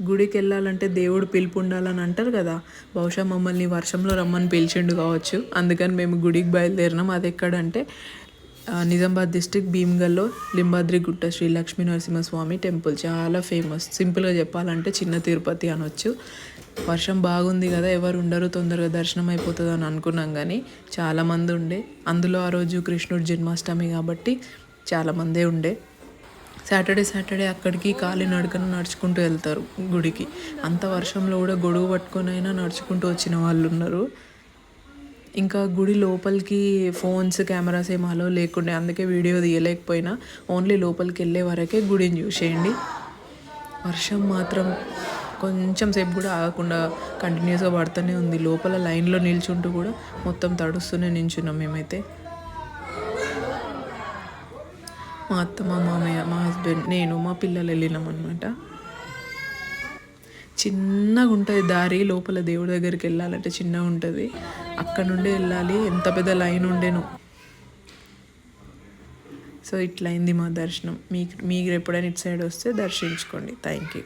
గుడికి వెళ్ళాలంటే దేవుడు పిలుపు ఉండాలని అంటారు కదా. బహుశా మమ్మల్ని వర్షంలో రమ్మని పిలిచిండు కావచ్చు, అందుకని మేము గుడికి బయలుదేరినాం. అది ఎక్కడంటే నిజామాబాద్ డిస్ట్రిక్ట్ భీమ్గల్లో లింబాద్రి గుట్ట శ్రీ లక్ష్మీ నరసింహస్వామి టెంపుల్. చాలా ఫేమస్. సింపుల్గా చెప్పాలంటే చిన్న తిరుపతి అనొచ్చు. వర్షం బాగుంది కదా, ఎవరు ఉండరు, తొందరగా దర్శనం అయిపోతుంది అని అనుకున్నాం, కానీ చాలామంది ఉండే. అందులో ఆ రోజు కృష్ణుడి జన్మాష్టమి కాబట్టి చాలామందే ఉండే. సాటర్డే అక్కడికి కాలినడకన నడుచుకుంటూ వెళ్తారు గుడికి. అంత వర్షంలో కూడా గొడుగు పట్టుకొని అయినా నడుచుకుంటూ వచ్చిన వాళ్ళు ఉన్నారు. ఇంకా గుడి లోపలికి ఫోన్స్ కెమెరాస్ ఏం అలో లేకుండే, అందుకే వీడియో తీయలేకపోయినా. ఓన్లీ లోపలికి వెళ్ళే వరకే గుడిని చూసేయండి. వర్షం మాత్రం కొంచెం సేపు కూడా ఆగకుండా కంటిన్యూస్గా పడుతూనే ఉంది. లోపల లైన్లో నిల్చుంటూ కూడా మొత్తం తడుస్తూనే నించున్నాం మేమైతే. మా అత్త, మా మామయ్య, మా హస్బెండ్, నేను, మా పిల్లలు వెళ్ళినాం అనమాట. చిన్నగా ఉంటుంది దారి, లోపల దేవుడి దగ్గరికి వెళ్ళాలంటే చిన్నగా ఉంటుంది. అక్కడ నుండి వెళ్ళాలి, ఎంత పెద్ద లైన్ ఉండేను. సో ఇట్లా అయింది మా దర్శనం. మీరు ఎప్పుడైనా ఇటు సైడ్ వస్తే దర్శించుకోండి. Thank you.